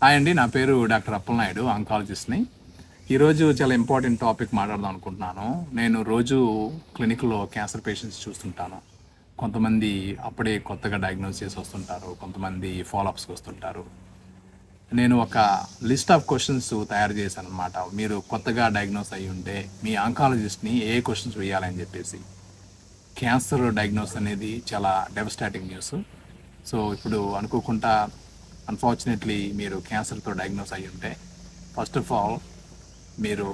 Hi అండి, నా పేరు డాక్టర్ అప్పలనాయుడు, ఆంకాలజిస్ట్ని. ఈరోజు చాలా ఇంపార్టెంట్ టాపిక్ మాట్లాడదాం అనుకుంటున్నాను. నేను రోజు క్లినిక్లో క్యాన్సర్ పేషెంట్స్ చూస్తుంటాను. కొంతమంది అప్పుడే కొత్తగా డయాగ్నోస్ చేసి వస్తుంటారు, కొంతమంది ఫాలోఅప్స్కి వస్తుంటారు. నేను ఒక లిస్ట్ ఆఫ్ క్వశ్చన్స్ తయారు చేశాను అనమాట. మీరు కొత్తగా డయాగ్నోస్ అయ్యి ఉంటే మీ ఆంకాలజిస్ట్ని ఏ క్వశ్చన్స్ వేయాలని చెప్పేసి. క్యాన్సర్ డయాగ్నోస్ అనేది చాలా డెవస్టాటింగ్ న్యూస్. సో ఇప్పుడు అనుకోకుండా అన్ఫార్చునేట్లీ మీరు క్యాన్సర్తో డయాగ్నోస్ అయ్యి ఉంటే ఫస్ట్ ఆఫ్ ఆల్ మీరు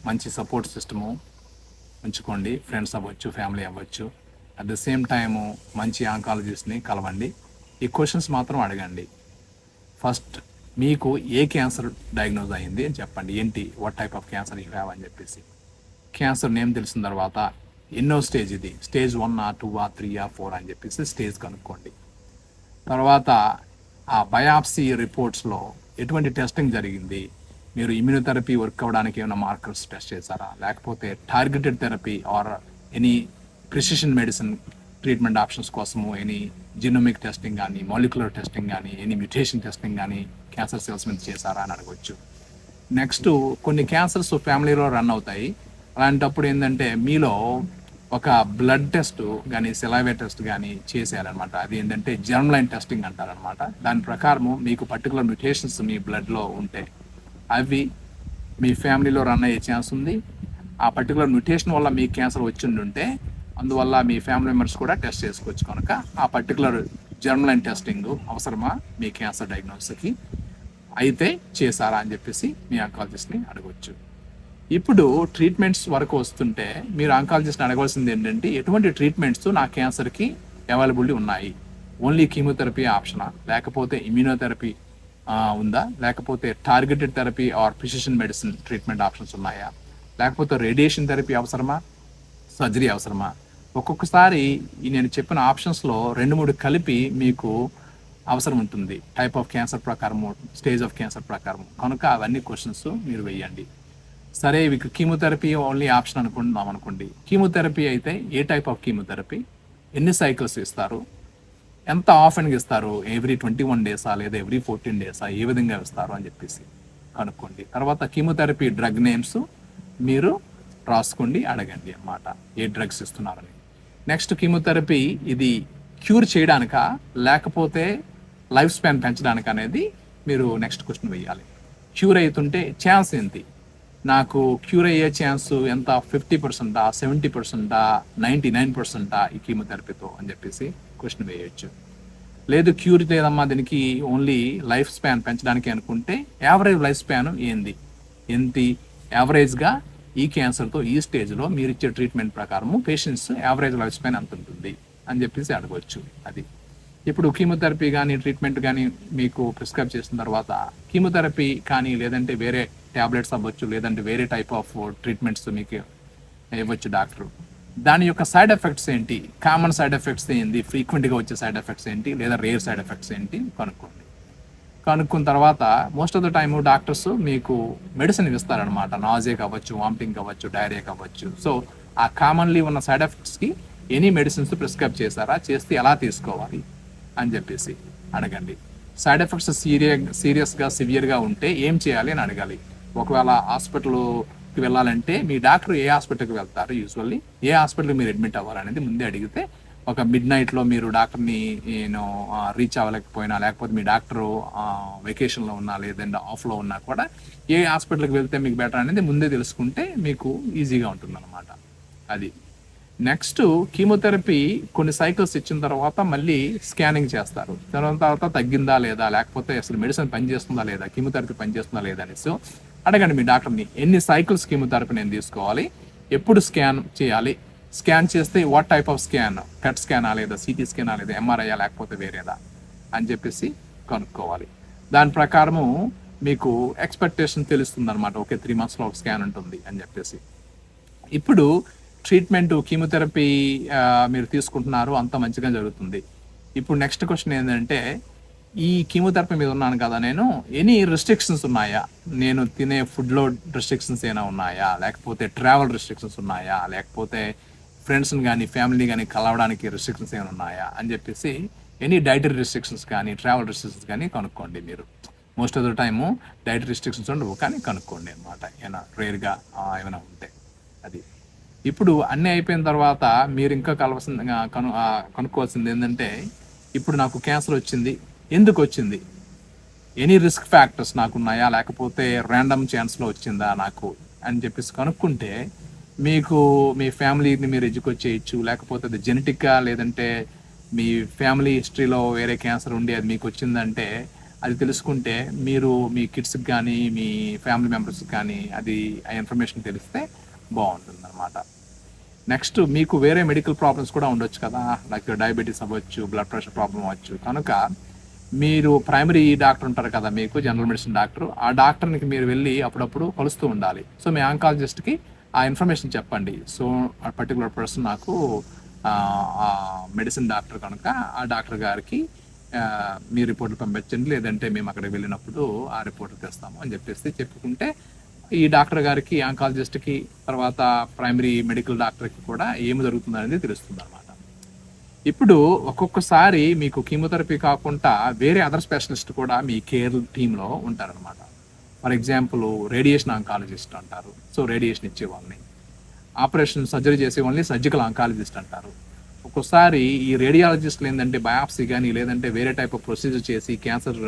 మంచి సపోర్ట్ సిస్టము ఉంచుకోండి. ఫ్రెండ్స్ అవ్వచ్చు, ఫ్యామిలీ అవ్వచ్చు. అట్ ద సేమ్ టైము మంచి ఆంకాలజిస్ట్ని కలవండి. ఈ క్వశ్చన్స్ మాత్రం అడగండి. ఫస్ట్ మీకు ఏ క్యాన్సర్ డయాగ్నోస్ అయ్యింది అని చెప్పండి. ఏంటి, what type of cancer you have అని చెప్పేసి. క్యాన్సర్ నేమ్ తెలిసిన తర్వాత ఎన్నో స్టేజ్, ఇది స్టేజ్ 1 2 3 4 అని చెప్పేసి స్టేజ్ కనుక్కోండి. తర్వాత ఆ బయాప్సీ రిపోర్ట్స్లో ఎటువంటి టెస్టింగ్ జరిగింది, మీరు ఇమ్యూనోథెరపీ వర్క్ అవ్వడానికి ఏమైనా మార్కర్స్ టెస్ట్ చేశారా, లేకపోతే targeted therapy or any precision medicine treatment options కోసము ఎనీ జినోమిక్ టెస్టింగ్ కానీ, మాలిక్యులర్ టెస్టింగ్ కానీ, ఎనీ మ్యూటేషన్ టెస్టింగ్ కానీ క్యాన్సర్ సెల్స్ మీద చేశారా అని అడగవచ్చు. నెక్స్ట్, కొన్ని క్యాన్సర్స్ ఫ్యామిలీలో రన్ అవుతాయి. అలాంటప్పుడు ఏంటంటే మీలో ఒక బ్లడ్ టెస్ట్ కానీ, సెలైవే టెస్ట్ కానీ చేసేయాలన్నమాట. అది ఏంటంటే జర్మ్ లైన్ టెస్టింగ్ అంటారనమాట. దాని ప్రకారము మీకు పర్టికులర్ మ్యూటేషన్స్ మీ బ్లడ్లో ఉంటే అవి మీ ఫ్యామిలీలో రన్ అయ్యే ఛాన్స్ ఉంది. ఆ పర్టికులర్ మ్యూటేషన్ వల్ల మీకు క్యాన్సర్ వచ్చి ఉంటే అందువల్ల మీ ఫ్యామిలీ మెంబర్స్ కూడా టెస్ట్ చేసుకోవచ్చు. కనుక ఆ పర్టికులర్ జర్మ్ లైన్ టెస్టింగ్ అవసరమా మీ క్యాన్సర్ డయాగ్నోసిస్కి, అయితే చేశారా అని చెప్పేసి మీ ఆంకాలజిస్ట్ని అడగవచ్చు. ఇప్పుడు ట్రీట్మెంట్స్ వరకు వస్తుంటే మీరు ఆంకాలజిస్ట్ని అడగవలసింది ఏంటంటే ఎటువంటి ట్రీట్మెంట్స్ నా క్యాన్సర్కి అవైలబిలిటీ ఉన్నాయి. ఓన్లీ కీమోథెరపీ ఆప్షనా, లేకపోతే ఇమ్యూనోథెరపీ ఉందా, లేకపోతే targeted therapy are precision medicine treatment options ఉన్నాయా, లేకపోతే రేడియేషన్ థెరపీ అవసరమా, సర్జరీ అవసరమా. ఒక్కొక్కసారి నేను చెప్పిన ఆప్షన్స్లో 2-3 కలిపి మీకు అవసరం ఉంటుంది, టైప్ ఆఫ్ క్యాన్సర్ ప్రకారము, స్టేజ్ ఆఫ్ క్యాన్సర్ ప్రకారము. కనుక అవన్నీ క్వశ్చన్స్ మీరు వేయండి. సరే, ఇవి కీమోథెరపీ ఓన్లీ ఆప్షన్ అనుకుంటున్నాం అనుకోండి. కీమోథెరపీ అయితే ఏ టైప్ ఆఫ్ కీమోథెరపీ, ఎన్ని సైకిల్స్ ఇస్తారు, ఎంత ఆఫెన్గా ఇస్తారు, ఎవ్రీ 21 డేసా లేదా ఎవ్రీ 14 డేసా, ఏ విధంగా ఇస్తారు అని చెప్పేసి కనుక్కోండి. తర్వాత కీమోథెరపీ డ్రగ్ నేమ్స్ మీరు రాసుకోండి, అడగండి అన్నమాట ఏ డ్రగ్స్ ఇస్తున్నారని. నెక్స్ట్, కీమోథెరపీ ఇది క్యూర్ చేయడానికా లేకపోతే లైఫ్ స్పాన్ పెంచడానికి అనేది మీరు నెక్స్ట్ క్వశ్చన్ వేయాలి. క్యూర్ అవుతుంటే ఛాన్స్ ఏంటి, నాకు క్యూర్ అయ్యే ఛాన్స్ ఎంత, 50%, 70%, 99% ఈ కీమోథెరపీతో అని చెప్పేసి క్వశ్చన్ వేయచ్చు. లేదు, క్యూర్ లేదమ్మా దీనికి, ఓన్లీ లైఫ్ స్పాన్ పెంచడానికి అనుకుంటే యావరేజ్ లైఫ్ స్పాన్ ఏంది, యావరేజ్గా ఈ క్యాన్సర్తో ఈ స్టేజ్లో మీరు ఇచ్చే ట్రీట్మెంట్ ప్రకారము పేషెంట్స్ యావరేజ్ లైఫ్ స్పాన్ ఎంత ఉంటుంది అని చెప్పేసి అడగవచ్చు. అది ఇప్పుడు కీమోథెరపీ కానీ ట్రీట్మెంట్ కానీ మీకు ప్రిస్క్రైబ్ చేసిన తర్వాత కీమోథెరపీ కానీ లేదంటే వేరే ట్యాబ్లెట్స్ అవ్వచ్చు, లేదంటే వేరే టైప్ ఆఫ్ ట్రీట్మెంట్స్ మీకు ఇవ్వచ్చు డాక్టర్. దాని యొక్క సైడ్ ఎఫెక్ట్స్ ఏంటి, కామన్ సైడ్ ఎఫెక్ట్స్ ఏంటి, ఫ్రీక్వెంట్గా వచ్చే సైడ్ ఎఫెక్ట్స్ ఏంటి, లేదా రేర్ సైడ్ ఎఫెక్ట్స్ ఏంటి కనుక్కోండి. కనుక్కున్న తర్వాత most of the time doctors మీకు మెడిసిన్ ఇస్తారనమాట. నాజియా కావచ్చు, వామిటింగ్ కావచ్చు, డైరియా కావచ్చు. సో ఆ కామన్లీ ఉన్న సైడ్ ఎఫెక్ట్స్కి ఎనీ మెడిసిన్స్ ప్రిస్క్రైబ్ చేశారా, చేస్తే ఎలా తీసుకోవాలి అని చెప్పేసి అడగండి. సైడ్ ఎఫెక్ట్స్ సీరియస్గా సివియర్గా ఉంటే ఏం చేయాలి అని అడగాలి. ఒకవేళ హాస్పిటల్కి వెళ్ళాలంటే మీ డాక్టర్ ఏ హాస్పిటల్కి వెళ్తారు, యూజువల్లీ ఏ హాస్పిటల్కి మీరు అడ్మిట్ అవ్వాలనేది ముందే అడిగితే ఒక మిడ్నైట్లో మీరు డాక్టర్ని రీచ్ అవ్వలేకపోయినా, లేకపోతే మీ డాక్టరు వెకేషన్లో ఉన్నా లేదంటే ఆఫ్లో ఉన్నా కూడా ఏ హాస్పిటల్కి వెళ్తే మీకు బెటర్ అనేది ముందే తెలుసుకుంటే మీకు ఈజీగా ఉంటుంది అన్నమాట. అది నెక్స్ట్, కీమోథెరపీ కొన్ని సైకిల్స్ ఇచ్చిన తర్వాత మళ్ళీ స్కానింగ్ చేస్తారు. తర్వాత తగ్గిందా లేదా, లేకపోతే అసలు మెడిసిన్ పనిచేస్తుందా లేదా, కీమోథెరపీ పనిచేస్తుందా లేదా అనేసి అడగండి మీ డాక్టర్ని. ఎన్ని సైకిల్స్ కీమోథెరపీ నేను తీసుకోవాలి, ఎప్పుడు స్కాన్ చేయాలి, స్కాన్ చేస్తే what type of scan, CAT స్కానా లేదా సిటీ స్కానా లేదా ఎంఆర్ఐయా లేకపోతే వేరేదా అని చెప్పేసి కనుక్కోవాలి. దాని ప్రకారము మీకు ఎక్స్పెక్టేషన్ తెలుస్తుంది అనమాట. ఓకే, 3 monthsలో ఒక స్కాన్ ఉంటుంది అని చెప్పేసి. ఇప్పుడు ట్రీట్మెంట్ కీమోథెరపీ మీరు తీసుకుంటున్నారు, అంత మంచిగా జరుగుతుంది. ఇప్పుడు నెక్స్ట్ క్వశ్చన్ ఏంటంటే, ఈ కీమోథెరపీ మీద ఉన్నాను కదా నేను, ఎనీ రెస్ట్రిక్షన్స్ ఉన్నాయా, నేను తినే ఫుడ్లో రెస్ట్రిక్షన్స్ ఏమైనా ఉన్నాయా, లేకపోతే ట్రావెల్ రెస్ట్రిక్షన్స్ ఉన్నాయా, లేకపోతే ఫ్రెండ్స్ని కానీ ఫ్యామిలీ కానీ కలవడానికి రెస్ట్రిక్షన్స్ ఏమైనా ఉన్నాయా అని చెప్పేసి ఎనీ డైటరీ రెస్ట్రిక్షన్స్ కానీ ట్రావెల్ రెస్ట్రిక్షన్స్ కానీ కనుక్కోండి మీరు. Most of the time diet restrictions ఉండవు, కానీ కనుక్కోండి అనమాట, ఏమైనా రేర్గా ఏమైనా ఉంటే. అది ఇప్పుడు అన్నీ అయిపోయిన తర్వాత మీరు ఇంకా కనుక్కోవాల్సింది ఏంటంటే, ఇప్పుడు నాకు క్యాన్సర్ వచ్చింది, ఎందుకు వచ్చింది, ఎనీ రిస్క్ ఫ్యాక్టర్స్ నాకున్నాయా, లేకపోతే ర్యాండమ్ ఛాన్స్లో వచ్చిందా నాకు అని చెప్పేసి కనుక్కుంటే మీకు మీ ఫ్యామిలీని మీరు ఎడ్యుకేట్ చేయొచ్చు. లేకపోతే అది జెనెటిక్గా, లేదంటే మీ ఫ్యామిలీ హిస్టరీలో వేరే క్యాన్సర్ ఉండి అది మీకు వచ్చిందంటే అది తెలుసుకుంటే మీరు మీ కిడ్స్కి కానీ మీ ఫ్యామిలీ మెంబర్స్కి కానీ అది ఆ ఇన్ఫర్మేషన్ తెలిస్తే బాగుంటుంది అనమాట. నెక్స్ట్ మీకు వేరే మెడికల్ ప్రాబ్లమ్స్ కూడా ఉండొచ్చు కదా, లైక్ డయాబెటీస్ అవ్వచ్చు, బ్లడ్ ప్రెషర్ ప్రాబ్లం అవ్వచ్చు. కనుక మీరు ప్రైమరీ డాక్టర్ ఉంటారు కదా మీకు, జనరల్ మెడిసిన్ డాక్టర్, ఆ డాక్టర్కి మీరు వెళ్ళి అప్పుడప్పుడు కలుస్తూ ఉండాలి. సో మీ ఆంకాలజిస్ట్కి ఆ ఇన్ఫర్మేషన్ చెప్పండి. సో ఆ పర్టికులర్ పర్సన్ నాకు ఆ మెడిసిన్ డాక్టర్ కనుక ఆ డాక్టర్ గారికి మీ రిపోర్ట్లు పంపించండి, లేదంటే మేము అక్కడికి వెళ్ళినప్పుడు ఆ రిపోర్ట్లు తెస్తాము అని చెప్పేసి చెప్పుకుంటే ఈ డాక్టర్ గారికి, ఆంకాలజిస్ట్కి, తర్వాత ప్రైమరీ మెడికల్ డాక్టర్కి కూడా ఏమి జరుగుతుంది అనేది తెలుస్తుంది అనమాట. ఇప్పుడు ఒక్కొక్కసారి మీకు కీమోథెరపీ కాకుండా వేరే అదర్ స్పెషలిస్ట్ కూడా మీ కేర్ టీంలో ఉంటారనమాట. ఫర్ ఎగ్జాంపుల్ రేడియేషన్ ఆంకాలజిస్ట్ అంటారు, సో రేడియేషన్ ఇచ్చేవాళ్ళని. ఆపరేషన్ సర్జరీ చేసేవాళ్ళని సర్జికల్ ఆంకాలజిస్ట్ అంటారు. ఒక్కోసారి ఈ రేడియాలజిస్టులు ఏంటంటే బయాప్సీ కానీ లేదంటే వేరే టైప్ ఆఫ్ ప్రొసీజర్ చేసి క్యాన్సర్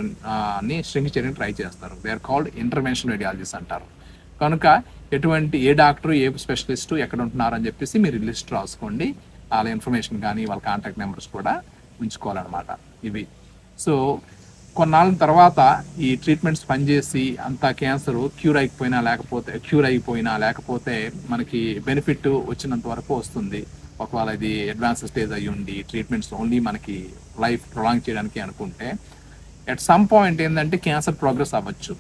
ని ష్రింక్ చేయడానికి ట్రై చేస్తారు. They are called intervention radiologist అంటారు. కనుక ఏ డాక్టర్, ఏ స్పెషలిస్ట్ ఎక్కడ ఉంటున్నారు అని చెప్పేసి మీరు లిస్ట్ రాసుకోండి. వాళ్ళ ఇన్ఫర్మేషన్ కానీ వాళ్ళ కాంటాక్ట్ నెంబర్స్ కూడా ఉంచుకోవాలన్నమాట ఇవి. సో కొన్నాళ్ళ తర్వాత ఈ ట్రీట్మెంట్స్ పనిచేసి అంత క్యాన్సర్ క్యూర్ అయిపోయినా లేకపోతే మనకి బెనిఫిట్ వచ్చినంత వరకు వస్తుంది. ఒకవేళ ఇది అడ్వాన్స్ స్టేజ్ అయ్యి ఉండి ట్రీట్మెంట్స్ ఓన్లీ మనకి లైఫ్ ప్రొలాంగ్ చేయడానికి అనుకుంటే, ఎట్ సమ్ పాయింట్ ఏంటంటే క్యాన్సర్ ప్రోగ్రెస్ అవ్వచ్చు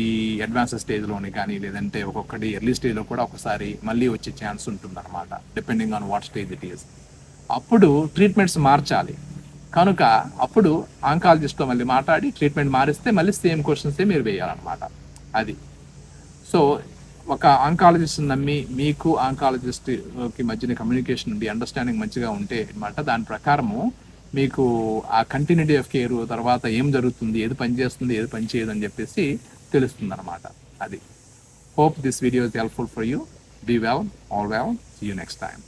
ఈ అడ్వాన్స్ స్టేజ్లోని కానీ, లేదంటే ఒక్కొక్కటి ఎర్లీ స్టేజ్లో కూడా ఒకసారి మళ్ళీ వచ్చే ఛాన్స్ ఉంటుంది అనమాట, depending on what stage it is. అప్పుడు ట్రీట్మెంట్స్ మార్చాలి. కనుక అప్పుడు ఆంకాలజిస్ట్తో మళ్ళీ మాట్లాడి ట్రీట్మెంట్ మారిస్తే మళ్ళీ సేమ్ క్వశ్చన్సే మీరు వేయాలన్నమాట. అది. సో ఒక ఆంకాలజిస్ట్ నమ్మి మీకు ఆంకాలజిస్ట్కి మధ్యన కమ్యూనికేషన్ ఉండి అండర్స్టాండింగ్ మంచిగా ఉంటే అనమాట, దాని ప్రకారము మీకు ఆ కంటిన్యూటీ ఆఫ్ కేర్ తర్వాత ఏం జరుగుతుంది, ఏది పని చేస్తుంది, ఏది పని చేయదు అని చెప్పేసి తెలుస్తుంది అనమాట. అది. Hope this video is helpful for you. Be well, all well, see you next time.